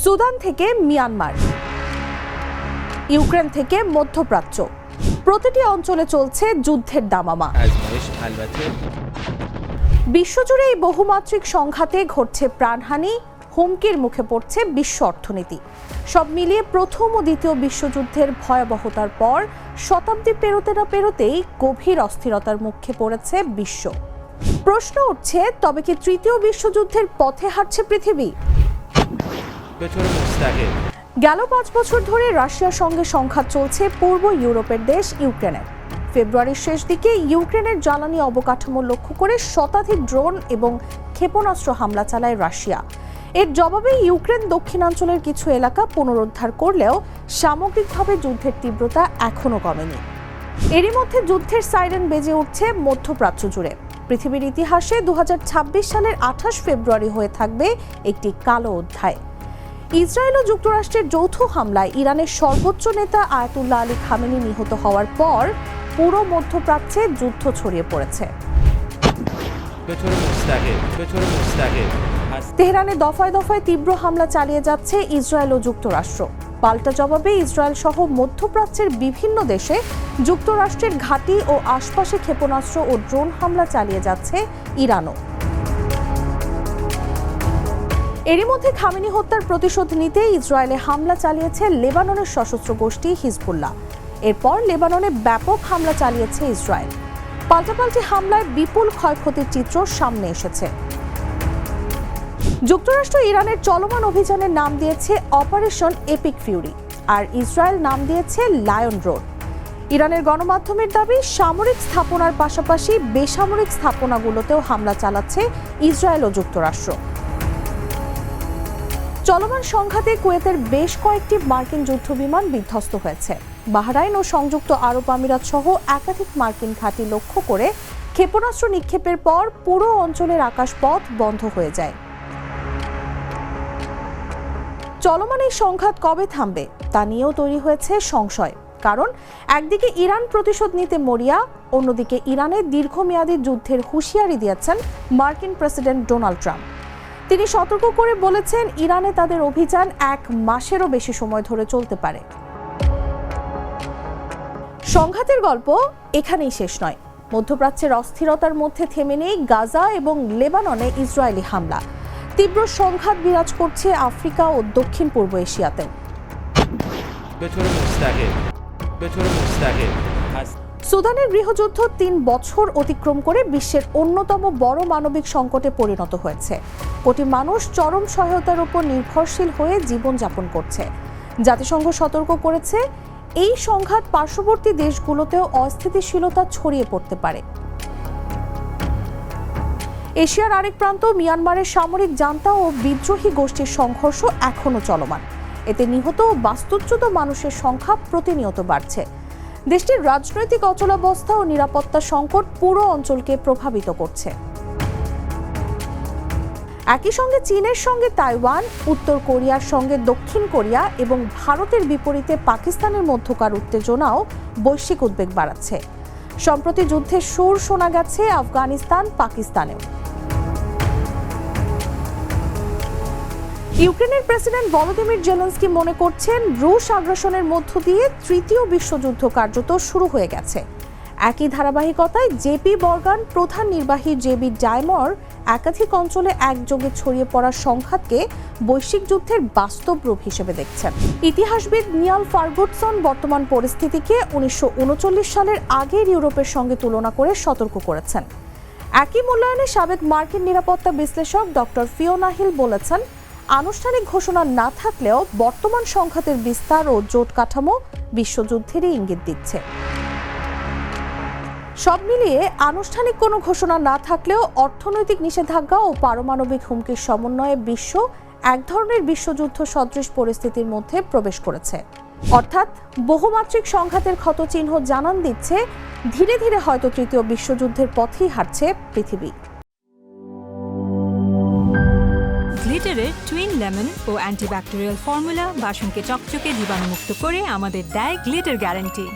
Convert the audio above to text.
Sudan থেকে Myanmar, Ukraine থেকে মধ্যপ্রাচ্য, প্রতিটি অঞ্চলে চলছে যুদ্ধের দামামা। বিশ্বজুড়ে এই বহুমাত্রিক সংঘাতে ঘটছে প্রাণহানি, হুমকির মুখে পড়ছে বিশ্ব অর্থনীতি। সব মিলিয়ে প্রথম ও দ্বিতীয় বিশ্বযুদ্ধের ভয়াবহতার পর শতাব্দী পেরোতে না পেরোতেই গভীর অস্থিরতার মুখে পড়েছে বিশ্ব। প্রশ্ন উঠছে, তবে কি তৃতীয় বিশ্বযুদ্ধের পথে হাঁটছে পৃথিবী? গেল 5 বছর ধরে রাশিয়ার সঙ্গে সংঘাত চলছে পূর্ব ইউরোপের দেশ ইউক্রেনের। ফেব্রুয়ারির শেষ দিকে ইউক্রেনের জ্বালানি অবকাঠামো লক্ষ্য করে শতাধিক ড্রোন এবং ক্ষেপণাস্ত্র হামলা চালায় রাশিয়া। এর জবাবে ইউক্রেন দক্ষিণাঞ্চলের কিছু এলাকা পুনরুদ্ধার করলেও সামগ্রিকভাবে যুদ্ধের তীব্রতা এখনও কমেনি। এরই মধ্যে যুদ্ধের সাইরেন বেজে উঠছে মধ্যপ্রাচ্য জুড়ে। পৃথিবীর ইতিহাসে 2026 সালের 28 ফেব্রুয়ারি হয়ে থাকবে একটি কালো অধ্যায়। ইসরায়েল ও যুক্তরাষ্ট্রের যৌথ হামলায় ইরানের সর্বোচ্চ নেতা আয়াতুল্লাহ আলী খামেনি নিহত হওয়ার পর পুরো মধ্যপ্রাচ্যে যুদ্ধ ছড়িয়ে পড়েছে। তেহরানে দফায় দফায় তীব্র হামলা চালিয়ে যাচ্ছে ইসরায়েল ও যুক্তরাষ্ট্র। পাল্টা জবাবে ইসরায়েল সহ মধ্যপ্রাচ্যের বিভিন্ন দেশে যুক্তরাষ্ট্রের ঘাঁটি ও আশপাশে ক্ষেপণাস্ত্র ও ড্রোন হামলা চালিয়ে যাচ্ছে ইরানও। এরই মধ্যে খামেনি হত্যার প্রতিশোধ নিতে ইসরায়েলে হামলা চালিয়েছে লেবাননের সশস্ত্র গোষ্ঠী হিজবুল্লাহ। এরপর লেবাননে ব্যাপক হামলা চালিয়েছে ইসরায়েল। পাল্টাপাল্টি হামলায় বিপুল ক্ষয়ক্ষতির চিত্র সামনে এসেছে। যুক্তরাষ্ট্র ইরানের চলমান অভিযানের নাম দিয়েছে অপারেশন এপিক ফিউরি, আর ইসরায়েল নাম দিয়েছে লায়ন রোড। ইরানের গণমাধ্যমের দাবি, সামরিক স্থাপনার পাশাপাশি বেসামরিক স্থাপনাগুলোতেও হামলা চালাচ্ছে ইসরায়েল ও যুক্তরাষ্ট্র। চলমান সংঘাতে কুয়েতের বেশ কয়েকটি মার্কিন যুদ্ধবিমান বিধ্বস্ত হয়েছে। বাহরাইন ও সংযুক্ত আরব আমিরাত সহ একাধিক মার্কিন ঘাঁটি লক্ষ্য করে ক্ষেপণাস্ত্র নিক্ষেপের পর পুরো অঞ্চলের আকাশপথ বন্ধ হয়ে যায়। চলমান এই সংঘাত কবে থামবে তা নিয়েও তৈরি হয়েছে সংশয়। কারণ একদিকে ইরান প্রতিশোধ নিতে মরিয়া, অন্যদিকে ইরানের দীর্ঘমেয়াদী যুদ্ধের হুঁশিয়ারি দিয়েছেন মার্কিন প্রেসিডেন্ট ডোনাল্ড ট্রাম্প। তিনি সতর্ক করে বলেছেন, ইরানে তাদের অভিযান 1 মাসেরও বেশি সময় ধরে চলতে পারে। সংঘাতের গল্প এখানেই শেষ নয়। মধ্যপ্রাচ্যের অস্থিরতার মধ্যে থেমে নেই গাজা এবং লেবাননে ইসরায়েলি হামলা। তীব্র সংঘাত বিরাজ করছে আফ্রিকা ও দক্ষিণ পূর্ব এশিয়াতেও। সুদানের গৃহযুদ্ধ 3 বছর অতিক্রম করে বিশ্বের অন্যতম বড় মানবিক সংকটে পরিণত হয়েছে। কোটি মানুষ চরম সহায়তার উপর নির্ভরশীল হয়ে জীবনযাপন করছে। জাতিসংঘ সতর্ক করেছে, এই সংঘাত পার্শ্ববর্তী দেশগুলোতেও অস্থিতিশীলতা ছড়িয়ে পড়তে পারে। এশিয়ার আরেক প্রান্ত মিয়ানমারের সামরিক জান্তা ও বিদ্রোহী গোষ্ঠীর সংঘর্ষ এখনও চলমান। এতে নিহত ও বাস্তুচ্যুত মানুষের সংখ্যা প্রতিনিয়ত বাড়ছে। দেশটির রাজনৈতিক অচলাবস্থা ও নিরাপত্তা সংকট পুরো অঞ্চলকে প্রভাবিত করছে। একই সঙ্গে চীনের সঙ্গে তাইওয়ান, উত্তর কোরিয়ার সঙ্গে দক্ষিণ কোরিয়া এবং ভারতের বিপরীতে পাকিস্তানের মধ্যকার উত্তেজনাও বৈশ্বিক উদ্বেগ বাড়াচ্ছে। সম্প্রতি যুদ্ধের সুর শোনা গেছে আফগানিস্তান, পাকিস্তানেও। ইউক্রেনের প্রেসিডেন্ট ভলোদিমির জেলেনস্কি মনে করছেন, রুশ আগ্রাসনের মধ্য দিয়ে তৃতীয় বিশ্বযুদ্ধ কার্যত শুরু হয়ে গেছে। একই ধারাবাহিকতায় জেপি মর্গান, প্রধান নির্বাহী জেবি ডাইমর একাধিক অঞ্চলে একযোগে ছড়িয়ে পড়া সংঘাতকে বৈশ্বিক যুদ্ধের বাস্তব রূপ হিসেবে দেখছেন। ইতিহাসবিদ নিয়াল ফার্গুসন বর্তমান পরিস্থিতিকে 1939 সালের আগের ইউরোপের সঙ্গে তুলনা করে সতর্ক করেছেন। একই মূল্যায়নে সাবেক মার্কিন নিরাপত্তা বিশ্লেষক ডক্টর ফিওনা হিল বলেছেন, আনুষ্ঠানিক ঘোষণা না থাকলেও বর্তমান সংঘাতের বিস্তার ও জোট কাঠামো বিশ্বযুদ্ধেরই ইঙ্গিত দিচ্ছে। সব মিলিয়ে আনুষ্ঠানিক কোনো ঘোষণা না থাকলেও অর্থনৈতিক নিষেধাজ্ঞা ও পারমাণবিক হুমকির সমন্বয়ে বিশ্ব এক ধরনের বিশ্বযুদ্ধ সদৃশ পরিস্থিতির মধ্যে প্রবেশ করেছে। অর্থাৎ বহুমাত্রিক সংঘাতের ক্ষতচিহ্ন জানান দিচ্ছে, ধীরে ধীরে হয়তো তৃতীয় বিশ্বযুদ্ধের পথেই হাঁটছে পৃথিবী। গ্লিটারের টুইন লেমন ও অ্যান্টিব্যাকটেরিয়াল ফর্মুলা বাসনকে চকচকে জীবাণুমুক্ত করে আমাদের দেয় গ্লিটার গ্যারান্টি।